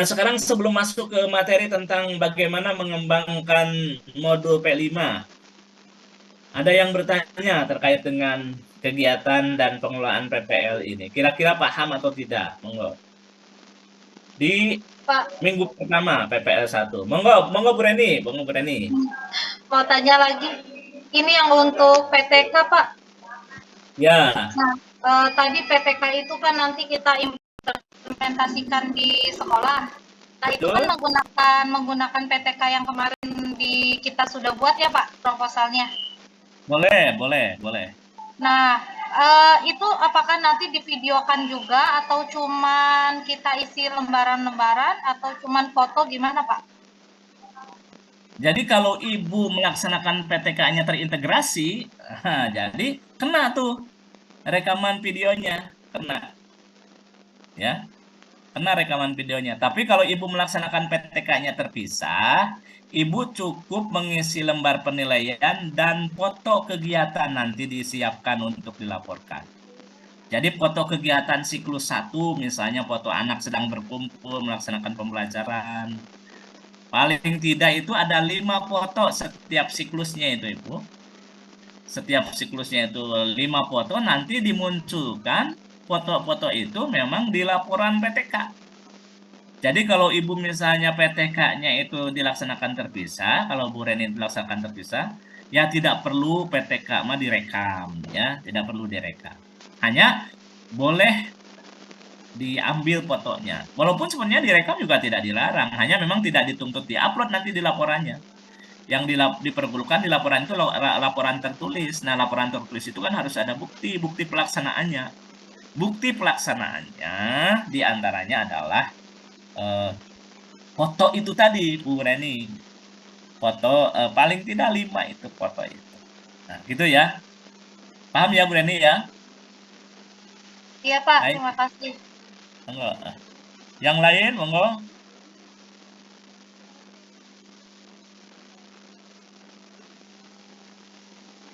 sekarang sebelum masuk ke materi tentang bagaimana mengembangkan modul P5, ada yang bertanya terkait dengan kegiatan dan pengelolaan PPL ini. Kira-kira paham atau tidak? Monggo. Di Pak, minggu pertama PPL 1. Monggo, monggo Bu Reni, monggo Bu Reni. mau tanya lagi. Ini yang untuk PTK, Pak. Ya, Nah, tadi PTK itu kan nanti kita implementasikan di sekolah. Nah, itu kan betul. menggunakan PTK yang kemarin kita sudah buat ya, Pak, proposalnya. Boleh, boleh, boleh. Nah, itu apakah nanti divideokan juga atau cuman kita isi lembaran-lembaran atau cuman foto gimana, Pak? Jadi kalau Ibu melaksanakan PTK-nya terintegrasi, jadi kena tuh rekaman videonya, kena ya, kena rekaman videonya. Tapi kalau Ibu melaksanakan PTK-nya terpisah, Ibu cukup mengisi lembar penilaian dan foto kegiatan nanti disiapkan untuk dilaporkan. Jadi foto kegiatan siklus 1, misalnya foto anak sedang berkumpul melaksanakan pembelajaran. Paling tidak itu ada 5 foto setiap siklusnya itu, Ibu. Setiap siklusnya itu 5 foto, nanti dimunculkan foto-foto itu memang di laporan PTK. Jadi kalau Ibu misalnya PTK-nya itu dilaksanakan terpisah, kalau Bu Reni dilaksanakan terpisah, ya tidak perlu PTK mah direkam, ya, tidak perlu direkam. Hanya boleh diambil fotonya. Walaupun sebenarnya direkam juga tidak dilarang, hanya memang tidak dituntut diupload nanti di laporannya. Yang diperlukan di laporan itu laporan tertulis. Nah, laporan tertulis itu kan harus ada bukti, bukti pelaksanaannya. Bukti pelaksanaannya diantaranya adalah eh, foto itu tadi, Bu Reni. Foto paling tidak 5 itu foto itu. Nah, gitu ya. Paham ya, Bu Reni ya? Iya, Pak, Baik, terima kasih. monggo. Yang lain, monggo.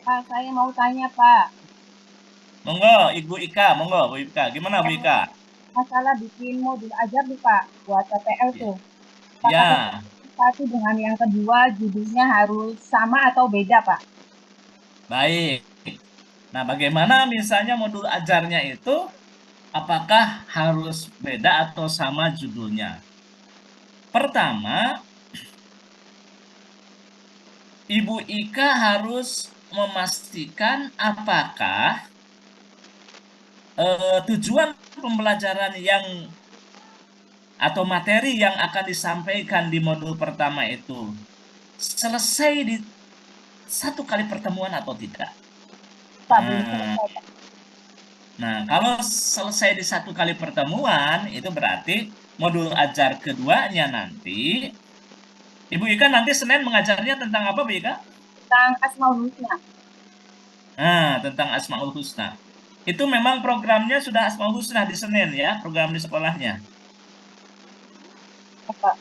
Pak, saya mau tanya, Pak. Monggo, Ibu Ika, monggo, Bu Ika. Gimana, Bu Yang Ika? masalah bikin modul ajar nih, Pak, buat PPL Ya. tuh. Apakah Ya, PPL satu dengan yang kedua judulnya harus sama atau beda, Pak? baik. Nah, bagaimana misalnya modul ajarnya itu, apakah harus beda atau sama judulnya? Pertama, Ibu Ika harus memastikan apakah tujuan pembelajaran yang atau materi yang akan disampaikan di modul pertama itu selesai di satu kali pertemuan atau tidak. Pak, belum Nah, selesai, Pak. nah, kalau selesai di satu kali pertemuan, itu berarti modul ajar keduanya nanti, Ibu Ika nanti Senin mengajarnya tentang apa, Bu Ika? Tentang Asmaul Husna. Nah, tentang Asmaul Husna. Itu memang programnya sudah Asmaul Husna di Senin ya, program di sekolahnya. Ya, Pak.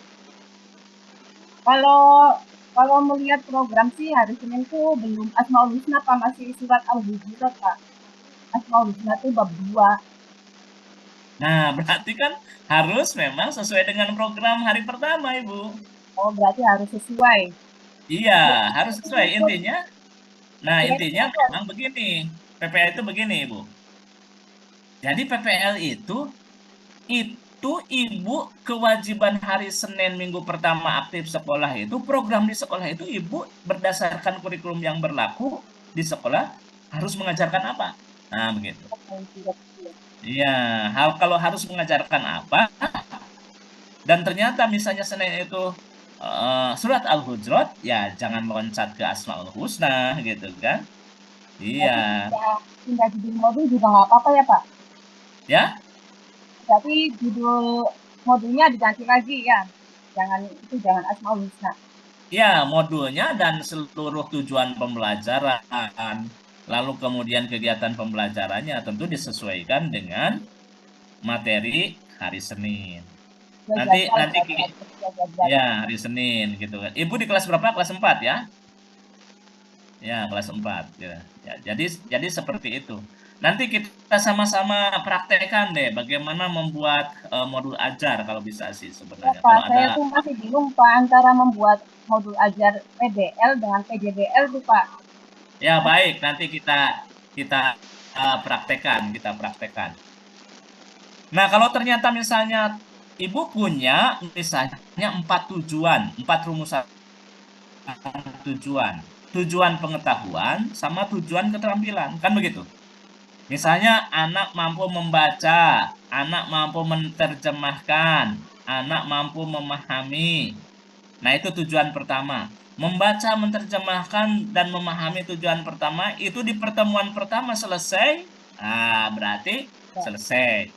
Kalau kalau melihat program sih hari Senin tuh belum Asmaul Husna, Pak, masih surat Al-Hujurat, Pak. Asmaul Husna tuh bab 2. Nah, berarti kan harus memang sesuai dengan program hari pertama, Ibu. Oh, berarti harus sesuai. Iya, harus sesuai intinya. Nah, Kira-kira intinya itu memang harus begini. PPL itu begini, Ibu. Jadi PPL itu Ibu kewajiban hari Senin minggu pertama aktif sekolah itu program di sekolah itu Ibu berdasarkan kurikulum yang berlaku di sekolah harus mengajarkan apa? Nah, begitu. sesuai. Iya, hal kalau harus mengajarkan apa dan ternyata misalnya Senin itu surat Al-Hujurat, ya jangan loncat ke Asmaul Husna gitu kan. Iya, Berarti pindah judul modul juga nggak apa-apa ya, Pak? ya. Berarti judul modulnya diganti lagi ya. Jangan Asmaul Husna. Ya, modulnya dan seluruh tujuan pembelajaran, lalu kemudian kegiatan pembelajarannya tentu disesuaikan dengan materi hari Senin. Ya Nanti jadwal nanti berarti harus sesuai jadwal. ya hari Senin gitu kan. Ibu di kelas berapa? Kelas 4 ya? Ya, kelas 4 ya. Ya, jadi seperti itu. Nanti kita sama-sama praktekkan deh bagaimana membuat modul ajar kalau bisa sih Ya sebenarnya. Pak, Kalau saya ada tuh masih bingung Pak antara membuat modul ajar PDL dengan PJDL tuh Pak. ya baik, nanti kita praktekkan. Nah, kalau ternyata misalnya ibu punya misalnya 4 rumusan tujuan, tujuan pengetahuan sama tujuan keterampilan, kan begitu? Misalnya anak mampu membaca, anak mampu menerjemahkan, anak mampu memahami. Nah, itu tujuan pertama. Membaca, menerjemahkan, dan memahami tujuan pertama itu di pertemuan pertama selesai. Nah, berarti Ya. selesai.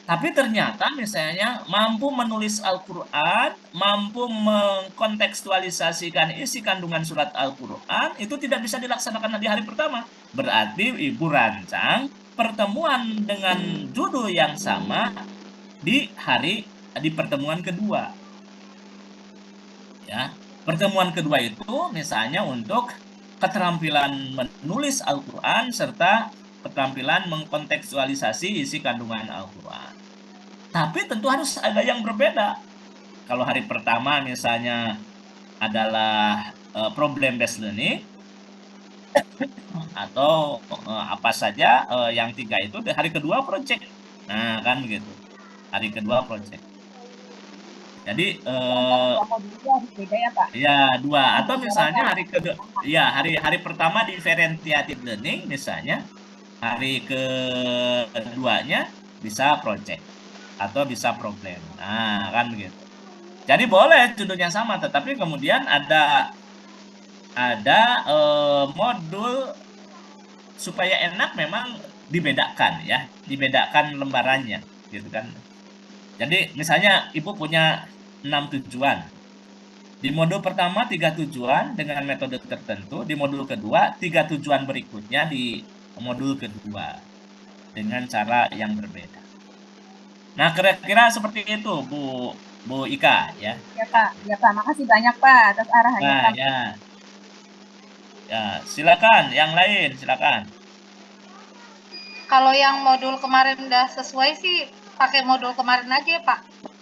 Tapi ternyata misalnya mampu menulis Al-Quran, mampu mengkontekstualisasikan isi kandungan surat Al-Quran, itu tidak bisa dilaksanakan di hari pertama. Berarti ibu rancang pertemuan dengan judul yang sama di pertemuan kedua. Ya, pertemuan kedua itu misalnya untuk keterampilan menulis Al-Quran serta keterampilan mengkontekstualisasi isi kandungan Al-Quran. Tapi tentu harus ada yang berbeda. Kalau hari pertama misalnya adalah problem based learning atau apa saja yang tiga itu di hari kedua project. Nah, kan begitu. Hari kedua project. Jadi Antara dua modul itu harus beda ya Pak. ya dua atau misalnya Membicarakan hari kedua ya hari pertama differentiated learning misalnya, hari keduanya bisa project atau bisa problem. Nah, kan begitu. Jadi boleh judulnya sama, tetapi kemudian ada modul supaya enak memang dibedakan ya, dibedakan lembarannya, gitu kan. Jadi misalnya ibu punya 6 tujuan. Di modul pertama 3 tujuan dengan metode tertentu, di modul kedua 3 tujuan berikutnya di modul kedua dengan cara yang berbeda. Nah, kira-kira seperti itu, Bu Ika ya. Ya Pak, makasih banyak Pak atas arahannya Nah, Pak. ya. Ya, silakan yang lain, silakan. Kalau yang modul kemarin udah sesuai sih pakai modul kemarin aja ya, Pak.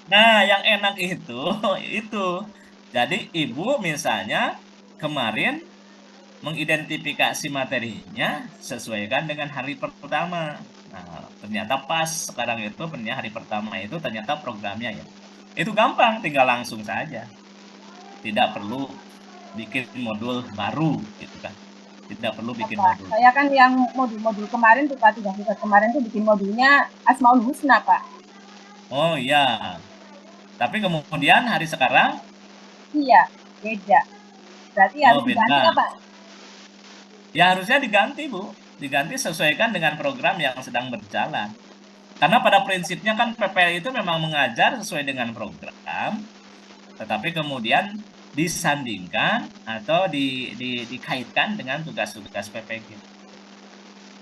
Nah, yang enak itu itu. Jadi ibu misalnya kemarin mengidentifikasi materinya sesuaikan dengan hari pertama. Nah, ternyata pas sekarang itu ternyata hari pertama itu ternyata programnya ya. Itu gampang, tinggal langsung saja. Tidak perlu bikin modul baru gitu kan. Tidak perlu Ya bikin Pak, modul. saya kan yang modul-modul kemarin tuh Pak, 3 kemarin tuh bikin modulnya Asmaul Husna Pak. Oh iya. Tapi kemudian hari sekarang Iya, beda. Berarti oh harus diganti ya beda. Pak? Ya harusnya diganti, Bu. Diganti sesuaikan dengan program yang sedang berjalan. Karena pada prinsipnya kan PPL itu memang mengajar sesuai dengan program, tetapi kemudian disandingkan atau dikaitkan dengan tugas-tugas PPG.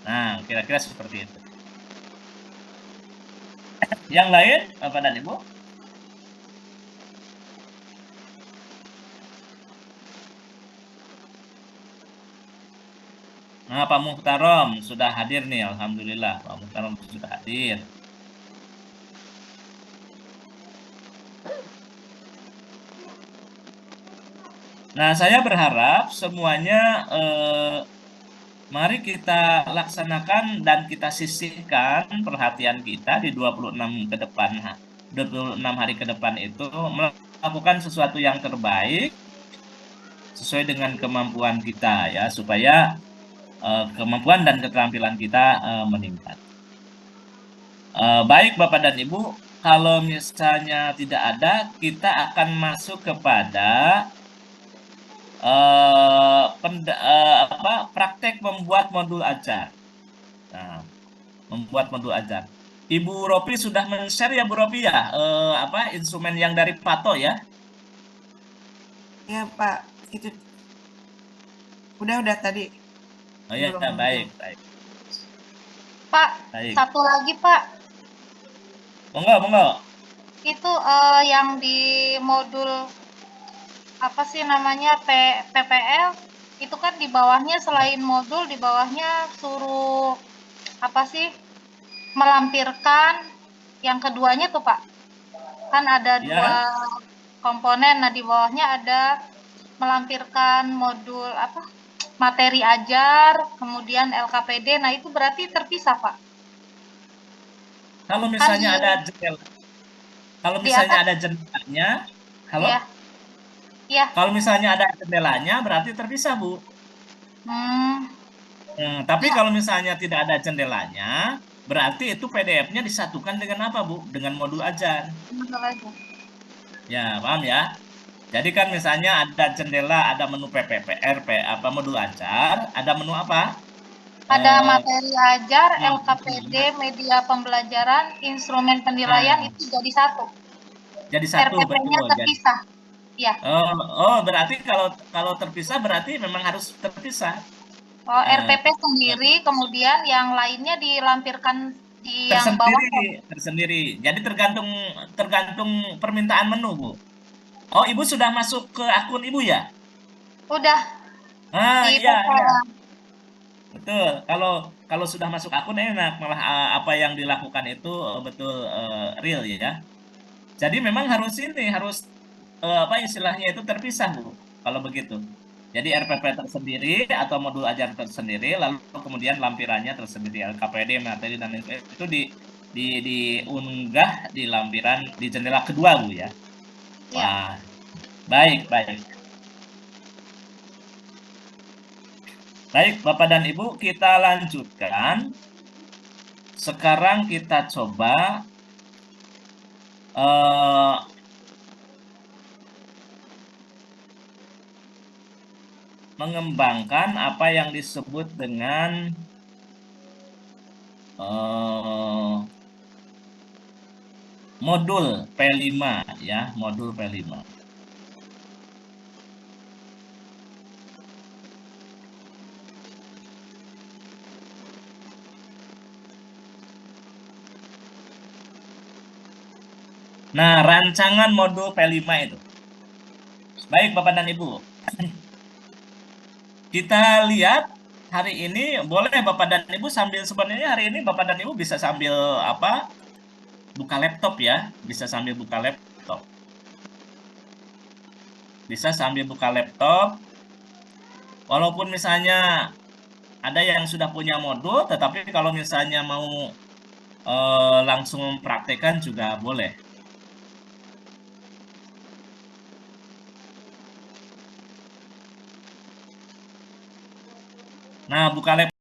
Nah, kira-kira seperti itu. Yang lain, Bapak dan Ibu? Nah, Pak Muhtarom sudah hadir nih, Alhamdulillah. Pak Muhtarom sudah hadir. Nah, saya berharap semuanya mari kita laksanakan dan kita sisihkan perhatian kita di 26 ke depan, 26 hari ke depan itu melakukan sesuatu yang terbaik sesuai dengan kemampuan kita ya, supaya kemampuan dan keterampilan kita meningkat. Baik Bapak dan Ibu, kalau misalnya tidak ada, kita akan masuk kepada praktek membuat modul ajar. Nah, membuat modul ajar. Ibu Ropi sudah men-share ya Bu Ropi ya, instrumen yang dari Pato ya? Ya Pak, itu udah tadi. Oh ya, Belum baik, baik, Pak, baik. satu lagi Pak, Monggo, monggo. itu yang di modul apa sih namanya PPL itu kan di bawahnya selain modul di bawahnya suruh apa sih, melampirkan yang keduanya tuh Pak. Kan ada Ya, dua komponen, nah di bawahnya ada melampirkan modul apa, materi ajar, kemudian LKPD, nah itu berarti terpisah Pak. kalau Kan misalnya ada jendela, kalau di misalnya atas, ada jendelanya, halo? ya, ya, Kalau misalnya ada jendelanya berarti terpisah, Bu. hmm, Tapi ya, kalau misalnya tidak ada jendelanya, berarti itu PDF-nya disatukan dengan apa, Bu? Dengan modul ajar. betul aja. Ya, paham ya? Jadi kan misalnya ada jendela, ada menu PPPRP, apa modul ajar, ada menu apa? Ada Eh, materi ajar, LKPD, nah, media pembelajaran, instrumen penilaian nah, itu jadi satu. jadi satu RPP-nya betul. Jadi, terpisah. Ya. berarti kalau kalau terpisah berarti memang harus terpisah. Oh, Eh, RPP sendiri, kemudian yang lainnya dilampirkan di yang bawah. tersendiri, tersendiri. Jadi tergantung tergantung permintaan menu, Bu. Oh, Ibu sudah masuk ke akun Ibu ya? Udah Ah, di iya, iya. PPL. Betul. Kalau kalau sudah masuk akun enak, malah apa yang dilakukan itu betul real ya. Jadi memang harus ini harus apa istilahnya itu terpisah, Bu. Kalau begitu. Jadi RPP tersendiri atau modul ajar tersendiri, lalu kemudian lampirannya tersendiri LKPD, materi dan itu diunggah di lampiran di jendela kedua, Bu ya. Iya. Wah, baik, baik. Baik, Bapak dan Ibu, kita lanjutkan. Sekarang kita coba eh, mengembangkan apa yang disebut dengan eh, modul P5 ya, modul P5. Nah, rancangan modul P5 itu. Baik, Bapak dan Ibu. Kita lihat hari ini boleh Bapak dan Ibu sambil sebenarnya hari ini Bapak dan Ibu bisa sambil apa? Buka laptop ya, bisa sambil buka laptop. Bisa sambil buka laptop. Walaupun misalnya ada yang sudah punya modul, tetapi kalau misalnya mau langsung mempraktekkan juga boleh. Nah, buka laptop.